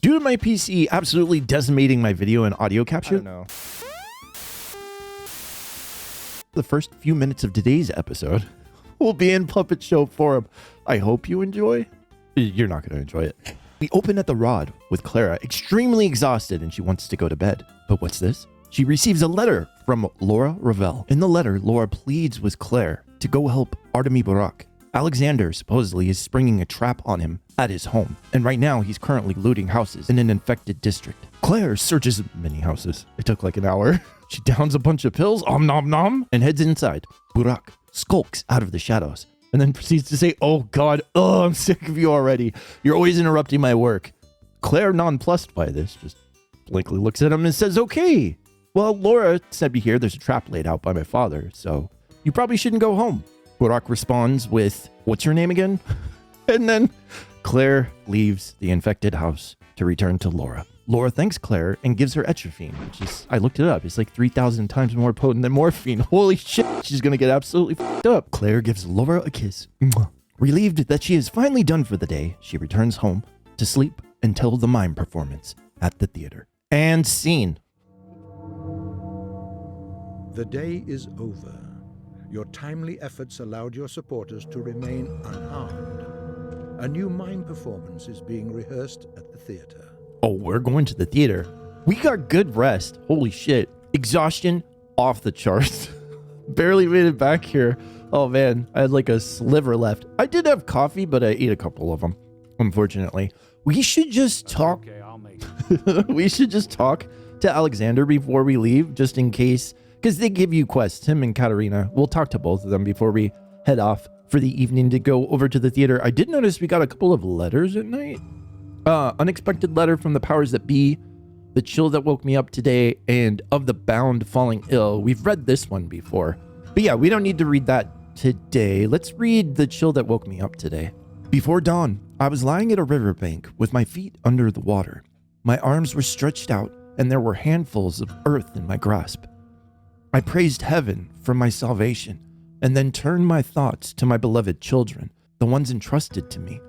Due to my PC absolutely decimating my video and audio capture, I don't know. the first few minutes of today's episode will be in Puppet Show forum. I hope you enjoy. You're not going to enjoy it. We open at the Rod with Clara, extremely exhausted, and she wants to go to bed. But what's this? She receives a letter from Laura Ravel. In the letter, Laura pleads with Claire to go help Artemy Burak. Alexander supposedly is springing a trap on him at his home, and right now he's currently looting houses in an infected district. Claire searches many houses. It took like an hour. She downs a bunch of pills, nom nom, and heads inside. Burak skulks out of the shadows and then proceeds to say, "Oh God, I'm sick of you already. You're always interrupting my work." Claire, nonplussed by this, just blankly looks at him and says, "Okay. Well, Laura said me here there's a trap laid out by my father, so you probably shouldn't go home." Burak responds with, "What's your name again?" And then Claire leaves the infected house to return to Laura. Laura thanks Claire and gives her atropine, which is, I looked it up, it's like 3,000 times more potent than morphine. Holy shit, she's gonna get absolutely fucked up. Claire gives Laura a kiss. Mwah. Relieved that she is finally done for the day, she returns home to sleep until the mime performance at the theater. And scene. The day is over. Your timely efforts allowed your supporters to remain unharmed. A new mime performance is being rehearsed at the theater. Oh, we're going to the theater. We got good rest. Holy shit. Exhaustion off the charts. Barely made it back here. Oh man, I had like a sliver left. I did have coffee, but I ate a couple of them, unfortunately. We should just talk. Okay, I'll make it. We should just talk to Alexander before we leave, just in case. Because they give you quests, him and Katarina. We'll talk to both of them before we head off for the evening to go over to the theater. I did notice we got a couple of letters at night. Unexpected letter from the powers that be, the chill that woke me up today, and of the bound falling ill. We've read this one before. But yeah, we don't need to read that today. Let's read the chill that woke me up today. Before dawn, I was lying at a riverbank with my feet under the water. My arms were stretched out, and there were handfuls of earth in my grasp. I praised heaven for my salvation, and then turned my thoughts to my beloved children, the ones entrusted to me.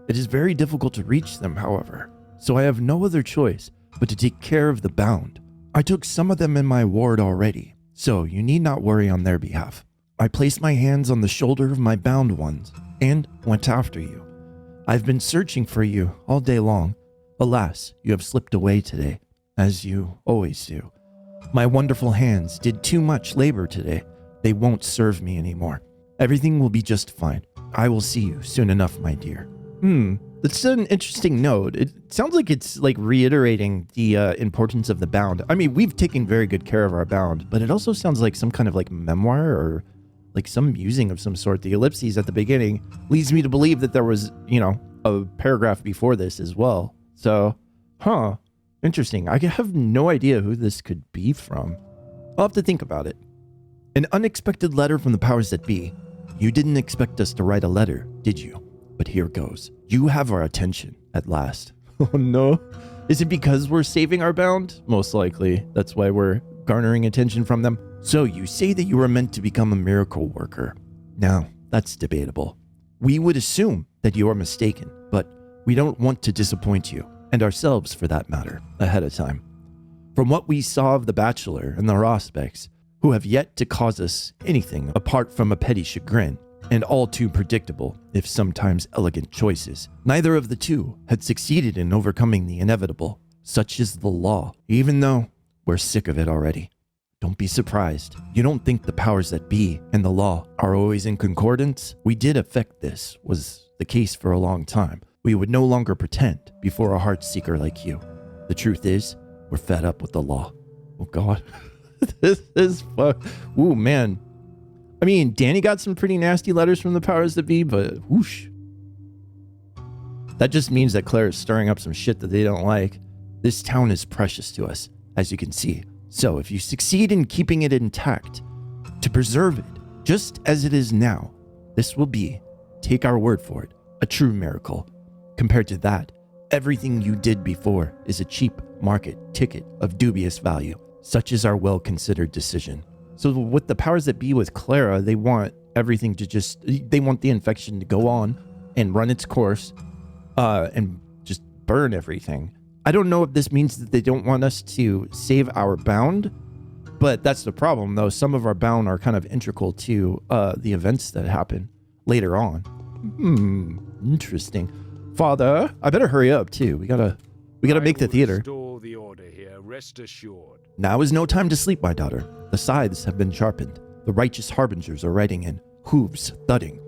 It is very difficult to reach them, however, so I have no other choice but to take care of the bound. I took some of them in my ward already, so you need not worry on their behalf. I placed my hands on the shoulder of my bound ones and went after you. I've been searching for you all day long. Alas, you have slipped away today, as you always do. My wonderful hands did too much labor today. They won't serve me anymore. Everything will be just fine. I will see you soon enough, my dear. That's an interesting note. It sounds like it's like reiterating the importance of the bound. I mean, we've taken very good care of our bound, but it also sounds like some kind of like memoir or like some musing of some sort. The ellipses at the beginning leads me to believe that there was, you know, a paragraph before this as well. So, interesting. I have no idea who this could be from. I'll have to think about it. An unexpected letter from the powers that be. You didn't expect us to write a letter, did you? But here goes. You have our attention at last. Oh no. Is it because we're saving our bound? Most likely. That's why we're garnering attention from them. So you say that you were meant to become a miracle worker. Now, that's debatable. We would assume that you are mistaken, but we don't want to disappoint you, and ourselves for that matter, ahead of time. From what we saw of the Bachelor and the Rospects, who have yet to cause us anything apart from a petty chagrin, and all too predictable, if sometimes elegant choices. Neither of the two had succeeded in overcoming the inevitable. Such is the law, even though we're sick of it already. Don't be surprised. You don't think the powers that be and the law are always in concordance? We did affect this, was the case for a long time. We would no longer pretend before a heart seeker like you. The truth is, we're fed up with the law. Oh God. This is fuck. Ooh, man. I mean, Danny got some pretty nasty letters from the powers that be, but whoosh. That just means that Claire is stirring up some shit that they don't like. This town is precious to us, as you can see. So if you succeed in keeping it intact, to preserve it, just as it is now, this will be, take our word for it, a true miracle. Compared to that, everything you did before is a cheap market ticket of dubious value. Such is our well-considered decision. So with the powers that be with Clara, they want everything to they want the infection to go on and run its course and just burn everything. I don't know if this means that they don't want us to save our bound, but that's the problem, though. Some of our bound are kind of integral to the events that happen later on. Interesting. Father, I better hurry up, too. We gotta make the theater. Restore the order here, rest assured. Now is no time to sleep, my daughter. The scythes have been sharpened. The righteous harbingers are riding in, hooves thudding.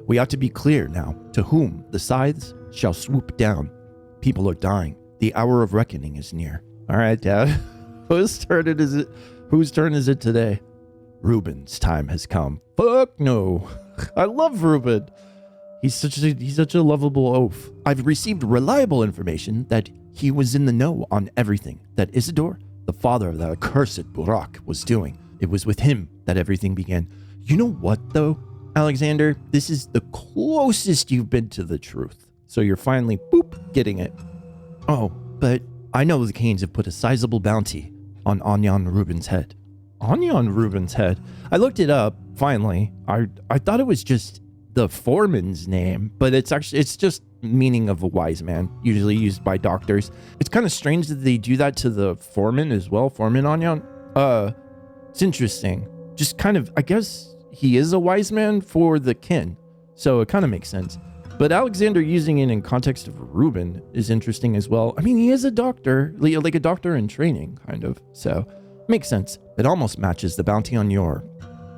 We ought to be clear now to whom the scythes shall swoop down. People are dying. The hour of reckoning is near. All right, Dad. Whose turn is it today? Rubin's time has come. Fuck no. I love Rubin. He's such a lovable oaf. I've received reliable information that he was in the know on everything that Isidore, the father of that accursed Burak, was doing. It was with him that everything began. You know what, though, Alexander? This is the closest you've been to the truth. So you're finally, boop, getting it. Oh, but I know the Canes have put a sizable bounty on Anyan Rubin's head. Anyan Rubin's head? I looked it up, finally. I thought it was just the foreman's name, but it's just meaning of a wise man, usually used by doctors. It's kind of strange that they do that to the foreman as well, Foreman Anyan. It's interesting. Just kind of, I guess he is a wise man for the kin, so it kind of makes sense. But Alexander using it in context of Rubin is interesting as well. I mean, he is a doctor, like a doctor in training, kind of. So, makes sense. It almost matches the bounty on your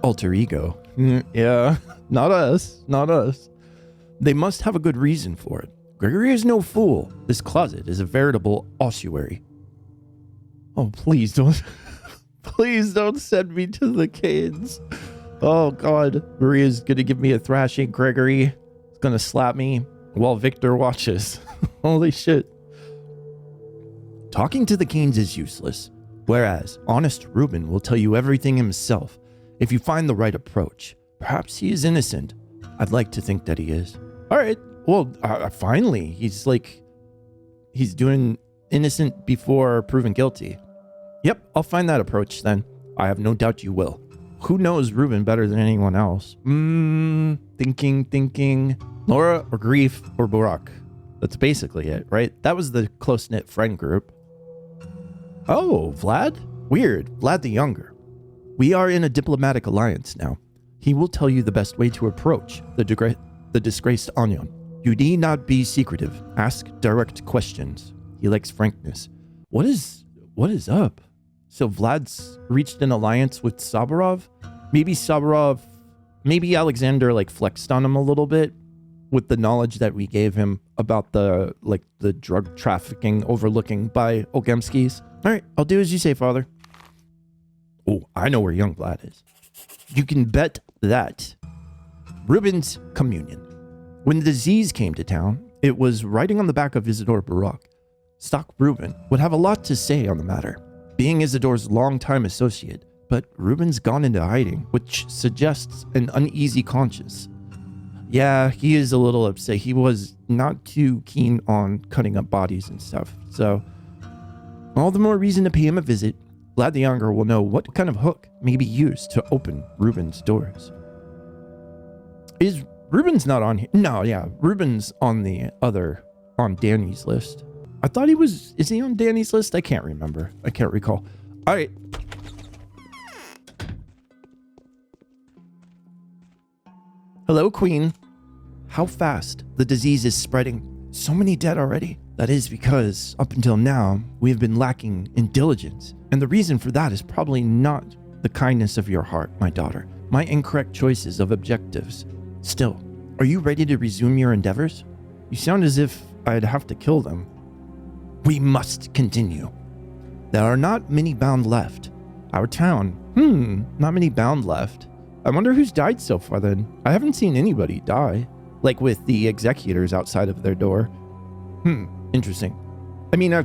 alter ego. Yeah, not us. They must have a good reason for it. Gregory is no fool. This closet is a veritable ossuary. Oh, please don't. Please don't send me to the Canes. Oh, God. Maria's going to give me a thrashing, Gregory. Gonna slap me while Victor watches. Holy shit. Talking to the Canes is useless, whereas honest Rubin will tell you everything himself if you find the right approach. Perhaps he is innocent. I'd like to think that he is. All right. Well, finally, he's doing innocent before proven guilty. Yep, I'll find that approach then. I have no doubt you will. Who knows Rubin better than anyone else? Thinking. Laura or Grief or Burak. That's basically it, right? That was the close-knit friend group. Oh, Vlad? Weird. Vlad the Younger. We are in a diplomatic alliance now. He will tell you the best way to approach the disgraced Anyan. You need not be secretive. Ask direct questions. He likes frankness. What is up? So Vlad's reached an alliance with Saburov? Maybe Alexander flexed on him a little bit with the knowledge that we gave him about the drug trafficking overlooking by Ogemskis. All right, I'll do as you say, Father. Oh, I know where young Vlad is. You can bet that. Rubin's communion. When the disease came to town, it was riding on the back of Isidore Burak. Stock Rubin would have a lot to say on the matter, being Isidore's longtime associate, but Rubin's gone into hiding, which suggests an uneasy conscience. Yeah, he is a little upset. He was not too keen on cutting up bodies and stuff. So, all the more reason to pay him a visit. Vlad the Younger will know what kind of hook may be used to open Rubin's doors. Is Rubin's not on here? No, yeah. Rubin's on Danny's list. I thought is he on Danny's list? I can't remember. I can't recall. All right. Hello, Queen. How fast the disease is spreading. So many dead already. That is because, up until now, we have been lacking in diligence. And the reason for that is probably not the kindness of your heart, my daughter. My incorrect choices of objectives. Still, are you ready to resume your endeavors? You sound as if I'd have to kill them. We must continue. There are not many bound left. Our town, not many bound left. I wonder who's died so far then. I haven't seen anybody die. Like with the executors outside of their door. Interesting. I mean, I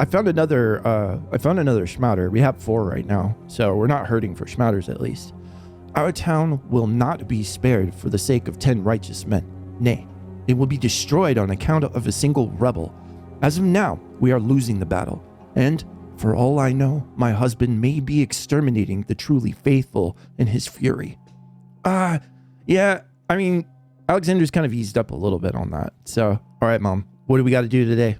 found another schmatter. We have 4 right now, so we're not hurting for schmatters at least. Our town will not be spared for the sake of 10 righteous men. Nay, it will be destroyed on account of a single rebel. As of now, we are losing the battle, and for all I know, my husband may be exterminating the truly faithful in his fury. Yeah, I mean, Alexander's kind of eased up a little bit on that. So, all right, Mom, what do we got to do today?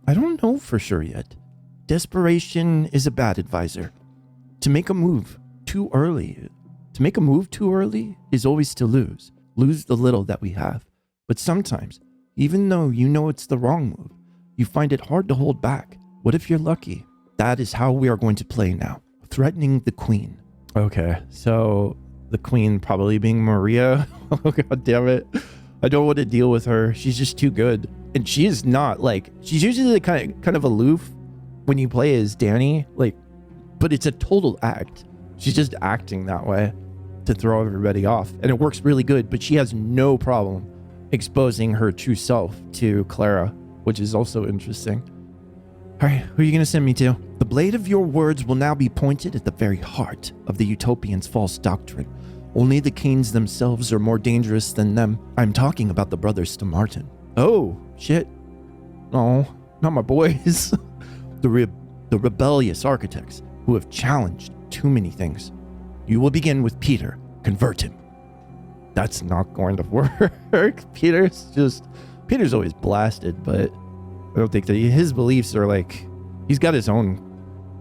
I don't know for sure yet. Desperation is a bad advisor. To make a move too early is always to lose. Lose the little that we have. But sometimes, even though you know it's the wrong move, you find it hard to hold back. What if you're lucky? That is how we are going to play now. Threatening the queen. Okay, so the queen probably being Maria. Oh, god damn it. I don't want to deal with her. She's just too good. And she is not like, she's usually kind of aloof when you play as Danny, like, but it's a total act. She's just acting that way to throw everybody off. And it works really good, but she has no problem exposing her true self to Clara, which is also interesting. All right, who are you going to send me to? The blade of your words will now be pointed at the very heart of the Utopians' false doctrine. Only the Canes themselves are more dangerous than them. I'm talking about the brothers to Martin. Oh, shit. No, not my boys. The rebellious architects who have challenged too many things. You will begin with Peter. Convert him. That's not going to work. Peter's always blasted, but I don't think that his beliefs are like, he's got his own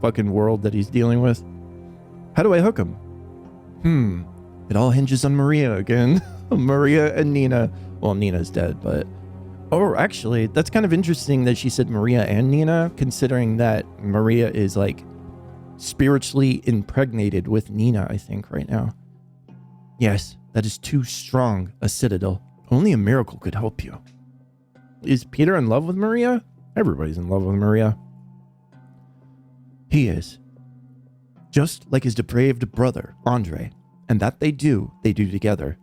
fucking world that he's dealing with. How do I hook him? It all hinges on Maria again. Maria and Nina. Well, Nina's dead, but... Oh, actually, that's kind of interesting that she said Maria and Nina, considering that Maria is like spiritually impregnated with Nina, I think, right now. Yes, that is too strong a citadel. Only a miracle could help you. Is Peter in love with Maria? Everybody's in love with Maria. He is. Just like his depraved brother, Andre. And that they do together.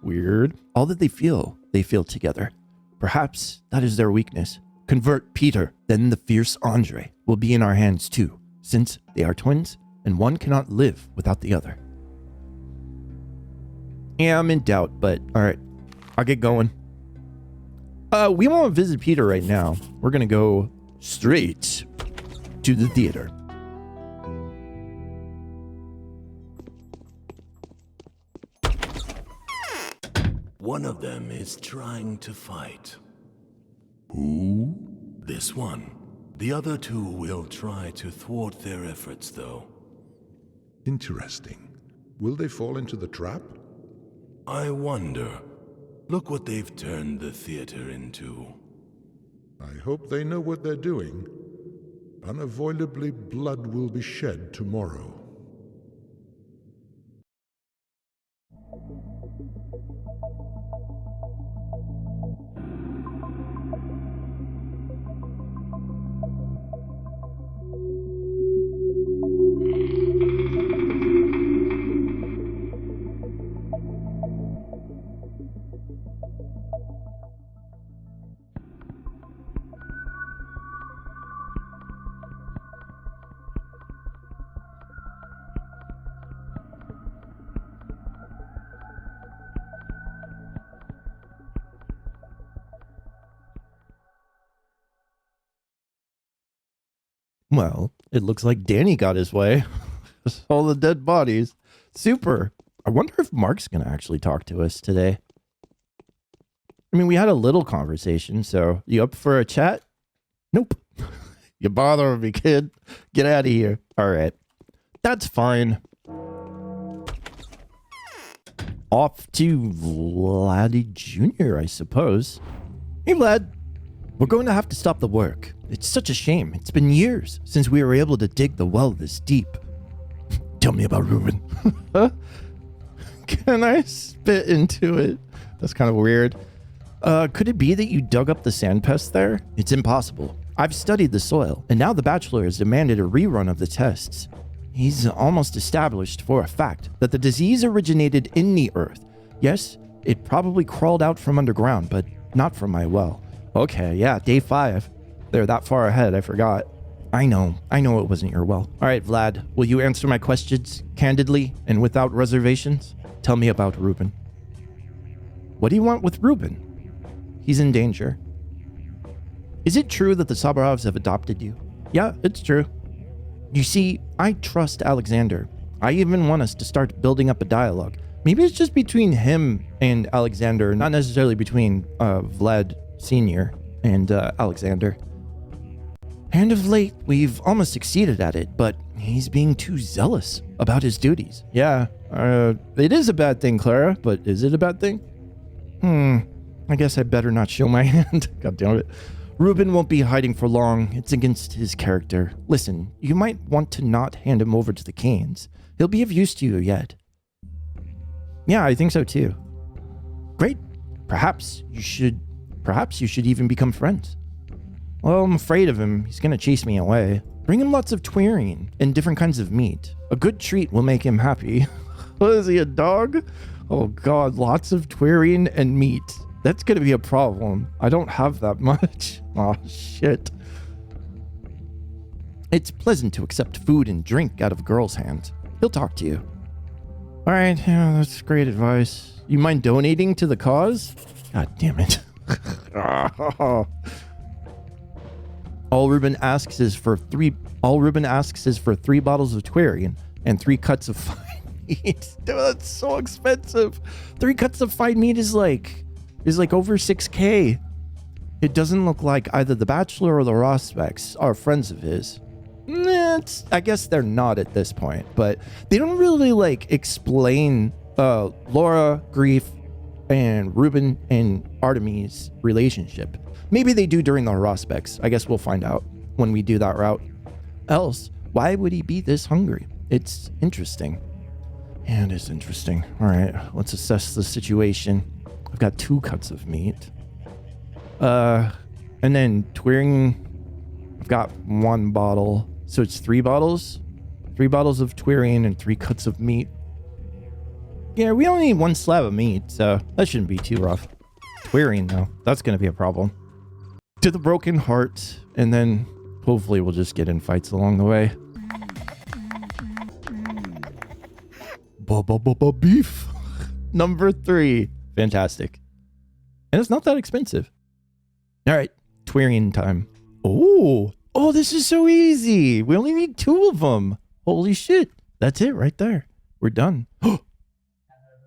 Weird. All that they feel together. Perhaps that is their weakness. Convert Peter, then the fierce Andre will be in our hands too, since they are twins, and one cannot live without the other. Yeah, I'm in doubt, but alright. I'll get going. We won't visit Peter right now. We're gonna go straight to the theater. One of them is trying to fight. Who? This one. The other two will try to thwart their efforts, though. Interesting. Will they fall into the trap? I wonder. Look what they've turned the theater into. I hope they know what they're doing. Unavoidably, blood will be shed tomorrow. Well, it looks like Danny got his way. All the dead bodies. Super. I wonder if Mark's going to actually talk to us today. I mean, we had a little conversation, so you up for a chat? Nope. You bothering me, kid. Get out of here. All right. That's fine. Off to Vladdy Jr., I suppose. Hey, Vlad. We're going to have to stop the work. It's such a shame. It's been years since we were able to dig the well this deep. Tell me about Rubin. Can I spit into it? That's kind of weird. Could it be that you dug up the sand pest there? It's impossible. I've studied the soil, and now the Bachelor has demanded a rerun of the tests. He's almost established for a fact that the disease originated in the earth. Yes, it probably crawled out from underground, but not from my well. Okay, yeah, day 5. They're that far ahead, I forgot. I know it wasn't your well. All right, Vlad, will you answer my questions candidly and without reservations? Tell me about Rubin. What do you want with Rubin? He's in danger. Is it true that the Sabarovs have adopted you? Yeah, it's true. You see, I trust Alexander. I even want us to start building up a dialogue. Maybe it's just between him and Alexander, not necessarily between Vlad Sr. and Alexander. And of late, we've almost succeeded at it, but he's being too zealous about his duties. Yeah, it is a bad thing, Clara, but is it a bad thing? I guess I better not show my hand. God damn it. Rubin won't be hiding for long. It's against his character. Listen, you might want to not hand him over to the Canes. He'll be of use to you yet. Yeah, I think so too. Great. Perhaps you should even become friends. Well, I'm afraid of him. He's gonna chase me away. Bring him lots of twirine and different kinds of meat. A good treat will make him happy. What is he, a dog? Oh god, lots of twirine and meat. That's gonna be a problem. I don't have that much. Oh shit. It's pleasant to accept food and drink out of a girl's hands. He'll talk to you. Alright, yeah, that's great advice. You mind donating to the cause? God damn it. All Rubin asks is for 3 bottles of twirine and 3 cuts of fine meat. Dude, that's so expensive. 3 cuts of fine meat is like over 6K. It doesn't look like either the Bachelor or the Rosbecks are friends of his. I guess they're not at this point, but they don't really like explain Laura, Grief, and Rubin and Artemis' relationship. Maybe they do during the Rosbecks. I guess we'll find out when we do that route. Else, why would he be this hungry? It's interesting. And it's interesting. All right, let's assess the situation. I've got 2 cuts of meat. And then twirine, I've got 1 bottle. So it's 3 bottles. 3 bottles of twirine and 3 cuts of meat. Yeah, we only need 1 slab of meat, so that shouldn't be too rough. Twirine, though, that's going to be a problem. To the broken heart, and then hopefully we'll just get in fights along the way. Beef. Number 3. Fantastic. And it's not that expensive. All right, twirine time. Oh, this is so easy. We only need 2 of them. Holy shit. That's it right there. We're done.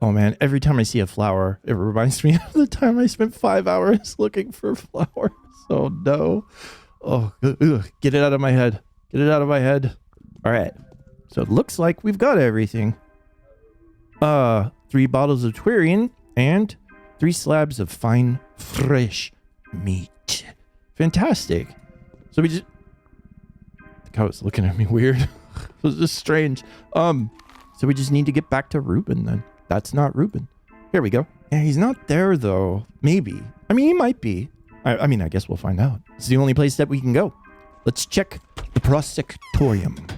Oh man, every time I see a flower, it reminds me of the time I spent 5 hours looking for flowers. Oh no. Oh, ugh. Get it out of my head. Get it out of my head. All right. So it looks like we've got everything. 3 bottles of twirine and 3 slabs of fine, fresh meat. Fantastic. So we just... The cow was looking at me weird. It was just strange. So we just need to get back to Rubin then. That's not Rubin. Here we go. Yeah, he's not there though. Maybe. I mean, he might be. I mean, I guess we'll find out. It's the only place that we can go. Let's check the prosectorium.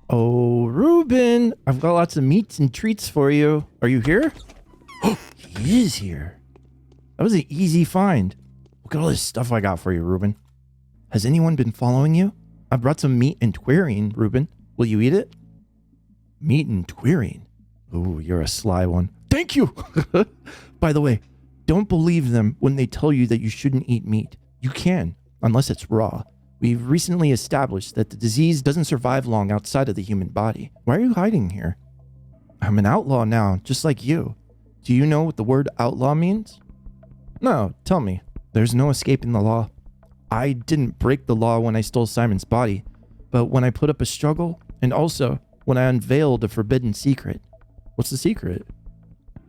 Oh, Rubin, I've got lots of meats and treats for you. Are you here? Oh, he is here. That was an easy find. Look at all this stuff I got for you, Rubin. Has anyone been following you? I brought some meat and twirine, Rubin. Will you eat it? Meat and twirine. Ooh, you're a sly one. Thank you! By the way, don't believe them when they tell you that you shouldn't eat meat. You can, unless it's raw. We've recently established that the disease doesn't survive long outside of the human body. Why are you hiding here? I'm an outlaw now, just like you. Do you know what the word outlaw means? No, tell me. There's no escaping the law. I didn't break the law when I stole Simon's body, but when I put up a struggle, and also when I unveiled a forbidden secret. What's the secret?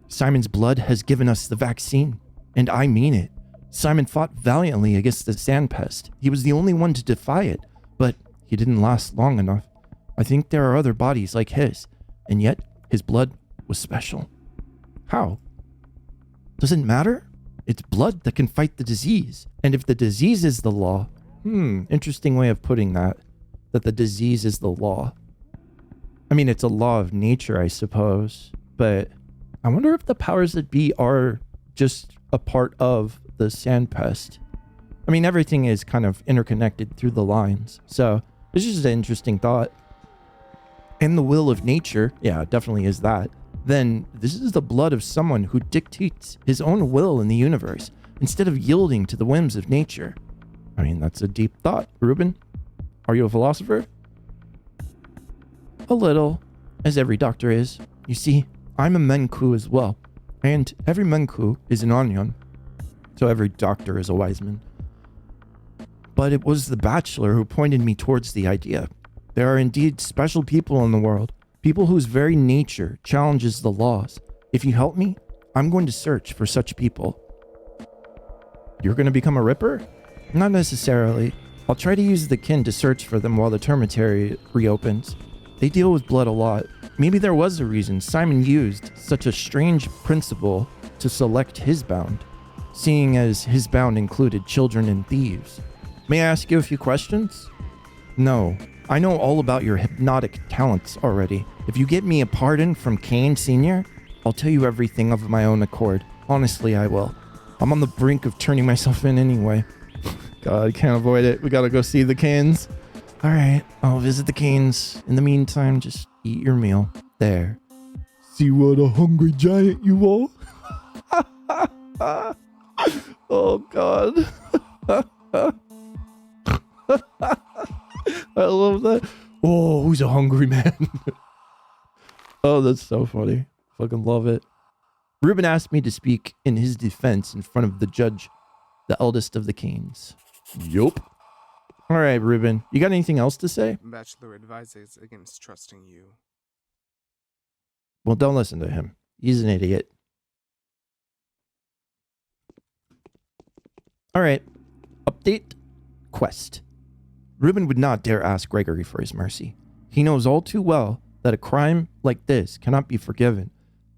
Simon's blood has given us the vaccine, and I mean it. Simon fought valiantly against the sand pest. He was the only one to defy it, but he didn't last long enough. I think there are other bodies like his, and yet his blood was special. How? Does it matter? It's blood that can fight the disease. And if the disease is the law, interesting way of putting that the disease is the law. I mean, it's a law of nature, I suppose, but I wonder if the powers that be are just a part of the sand pest. I mean, everything is kind of interconnected through the lines, so it's just an interesting thought. And the will of nature, yeah, it definitely is that. Then this is the blood of someone who dictates his own will in the universe instead of yielding to the whims of nature. I mean, that's a deep thought, Rubin. Are you a philosopher? A little, as every doctor is. You see, I'm a Menku as well, and every Menku is an onion, so every doctor is a wise man. But it was the bachelor who pointed me towards the idea. There are indeed special people in the world, people whose very nature challenges the laws. If you help me, I'm going to search for such people. You're going to become a Ripper? Not necessarily. I'll try to use the kin to search for them while the termitary reopens. They deal with blood a lot. Maybe there was a reason Simon used such a strange principle to select his bound, seeing as his bound included children and thieves. May I ask you a few questions? No. I know all about your hypnotic talents already. If you get me a pardon from Kane Sr., I'll tell you everything of my own accord. Honestly, I will. I'm on the brink of turning myself in anyway. God, I can't avoid it. We gotta go see the Canes. Alright, I'll visit the Canes. In the meantime, just eat your meal. There. See what a hungry giant you are? Oh, God. I love that. Oh, who's a hungry man? Oh, that's so funny. Fucking love it. Rubin asked me to speak in his defense in front of the judge, the eldest of the Canes. Yup. All right, Rubin. You got anything else to say? Bachelor advises against trusting you. Well, don't listen to him. He's an idiot. All right. Update. Quest. Rubin would not dare ask Gregory for his mercy. He knows all too well that a crime like this cannot be forgiven.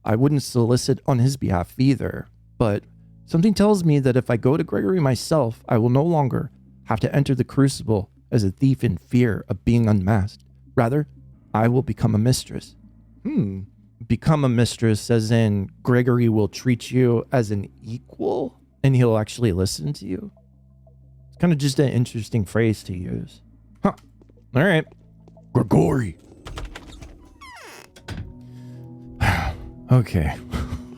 I wouldn't solicit on his behalf either, but something tells me that if I go to Gregory myself, I will no longer have to enter the crucible as a thief in fear of being unmasked. Rather, I will become a mistress. Become a mistress as in Gregory will treat you as an equal and he'll actually listen to you. It's kind of just an interesting phrase to use. Huh. All right. Gregory. Okay.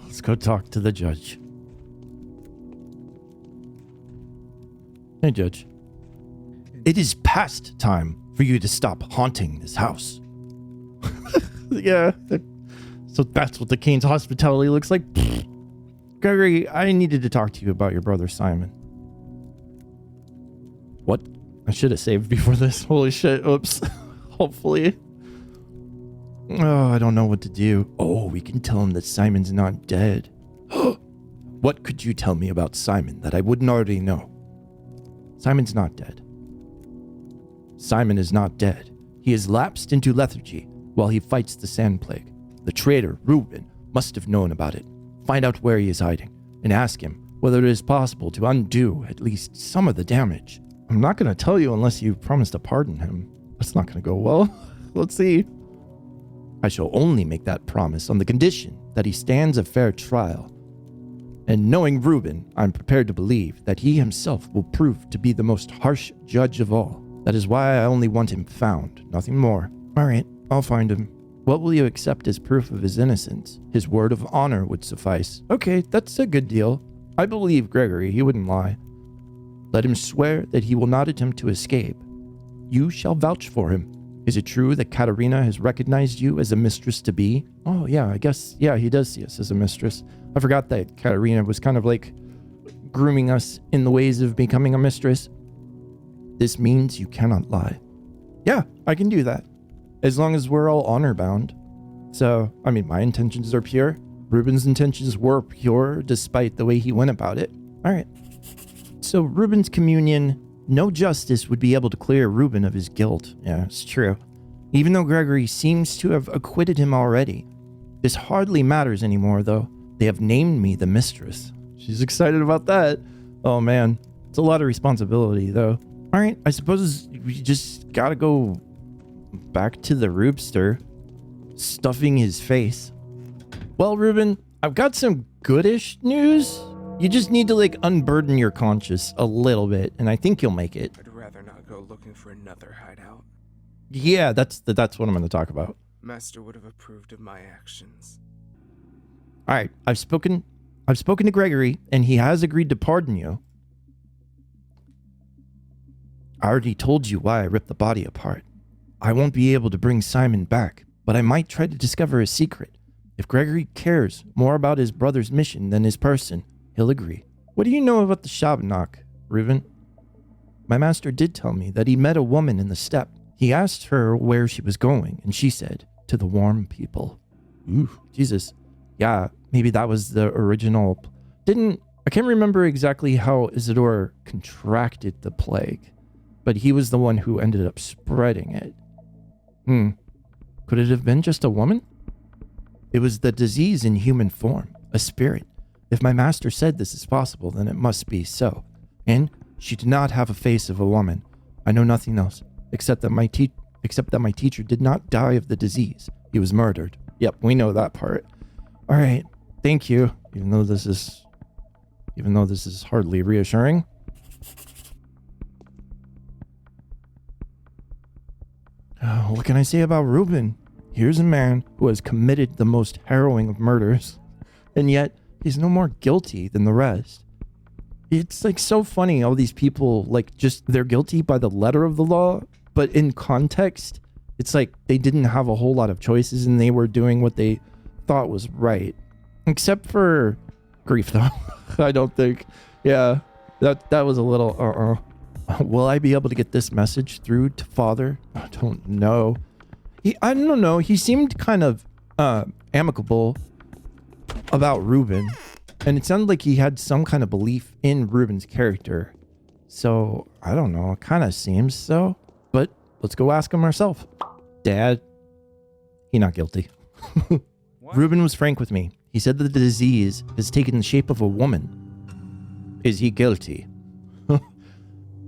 Let's go talk to the judge. Hey, Judge. It is past time for you to stop haunting this house. Yeah. So that's what the Cane's hospitality looks like. Gregory, I needed to talk to you about your brother Simon. What? I should have saved before this. Holy shit. Oops. Hopefully. Oh, I don't know what to do. Oh, we can tell him that Simon's not dead. What could you tell me about Simon that I wouldn't already know? Simon's not dead. Simon is not dead. He has lapsed into lethargy while he fights the sand plague. The traitor, Rubin, must have known about it. Find out where he is hiding and ask him whether it is possible to undo at least some of the damage. I'm not going to tell you unless you promise to pardon him. That's not going to go well. Let's see. I shall only make that promise on the condition that he stands a fair trial. And knowing Rubin, I'm prepared to believe that he himself will prove to be the most harsh judge of all. That is why I only want him found, nothing more. All right, I'll find him. What will you accept as proof of his innocence? His word of honor would suffice. Okay, that's a good deal. I believe Gregory, he wouldn't lie. Let him swear that he will not attempt to escape. You shall vouch for him. Is it true that Katerina has recognized you as a mistress to be? Oh, yeah, I guess, yeah, he does see us as a mistress. I forgot that Katerina was kind of like grooming us in the ways of becoming a mistress. This means you cannot lie. Yeah, I can do that. As long as we're all honor bound. So, I mean, my intentions are pure. Rubin's intentions were pure despite the way he went about it. All right. So Rubin's communion, no justice would be able to clear Rubin of his guilt. Yeah, it's true. Even though Gregory seems to have acquitted him already. This hardly matters anymore, though. They have named me the mistress. She's excited about that. Oh, man. It's a lot of responsibility, though. All right, I suppose we just gotta go back to the Rubster, stuffing his face. Well, Rubin, I've got some goodish news. You just need to, like, unburden your conscience a little bit, and I think you'll make it. I'd rather not go looking for another hideout. Yeah, that's what I'm going to talk about. Master would have approved of my actions. All right, I've spoken to Gregory, and he has agreed to pardon you. I already told you why I ripped the body apart. I won't be able to bring Simon back, but I might try to discover his secret. If Gregory cares more about his brother's mission than his person, he'll agree. What do you know about the Shabnak, Rubin? My master did tell me that he met a woman in the steppe. He asked her where she was going, and she said, to the warm people. Ooh, Jesus. Yeah, maybe that was the original. I can't remember exactly how Isidore contracted the plague, but he was the one who ended up spreading it. Could it have been just a woman? It was the disease in human form, a spirit. If my master said this is possible, then it must be so. And she did not have a face of a woman. I know nothing else, except that my teacher did not die of the disease. He was murdered. Yep, we know that part. All right, thank you. Even though this is hardly reassuring. Oh, what can I say about Rubin? Here's a man who has committed the most harrowing of murders, and yet he's no more guilty than the rest. It's like so funny, all these people, like, just they're guilty by the letter of the law, but in context, it's like they didn't have a whole lot of choices and they were doing what they thought was right. Except for Grief, though. I don't think. Yeah, that was a little Will I be able to get this message through to Father? I don't know. I don't know. He seemed kind of amicable about Rubin, and it sounded like he had some kind of belief in Rubin's character. So I don't know. It kind of seems so. But let's go ask him ourselves. Dad, he not guilty. Rubin was frank with me. He said that the disease has taken the shape of a woman. Is he guilty?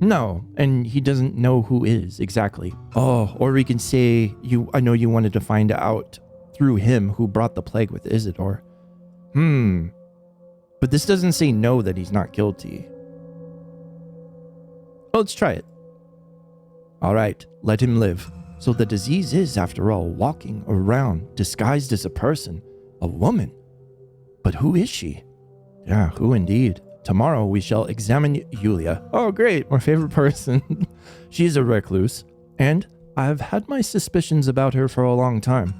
No, and he doesn't know who is exactly. Oh, or we can say, I know you wanted to find out through him who brought the plague with Isidore. But this doesn't say no that he's not guilty. Well, let's try it. All right, let him live. So the disease is, after all, walking around disguised as a person, a woman. But who is she? Yeah, who indeed? Tomorrow we shall examine Yulia. Oh, great, my favorite person. She's a recluse, and I've had my suspicions about her for a long time.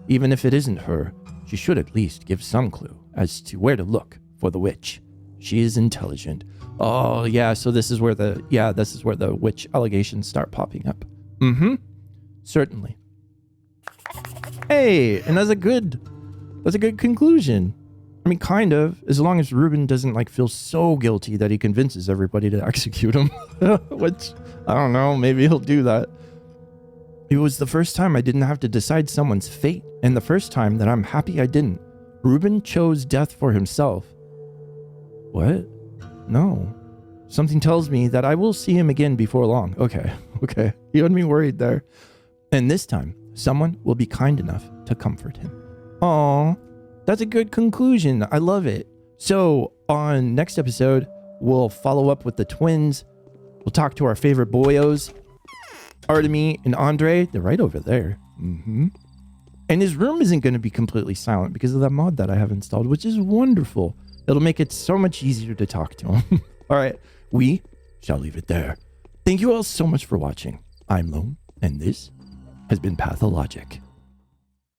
Even if it isn't her, she should at least give some clue as to where to look for the witch. She is intelligent. Oh, yeah, so this is where the witch allegations start popping up. Certainly. Hey, and that's a good conclusion. I mean, kind of, as long as Rubin doesn't feel so guilty that he convinces everybody to execute him, which, I don't know, maybe he'll do that. It was the first time I didn't have to decide someone's fate, and the first time that I'm happy I didn't. Rubin chose death for himself. What? No. Something tells me that I will see him again before long. Okay. You had me worried there. And this time, someone will be kind enough to comfort him. Aww. That's a good conclusion. I love it. So on next episode, we'll follow up with the twins. We'll talk to our favorite boyos, Artemy and Andre. They're right over there. And his room isn't going to be completely silent because of that mod that I have installed, which is wonderful. It'll make it so much easier to talk to him. All right, we shall leave it there. Thank you all so much for watching. I'm Lone, and this has been Pathologic.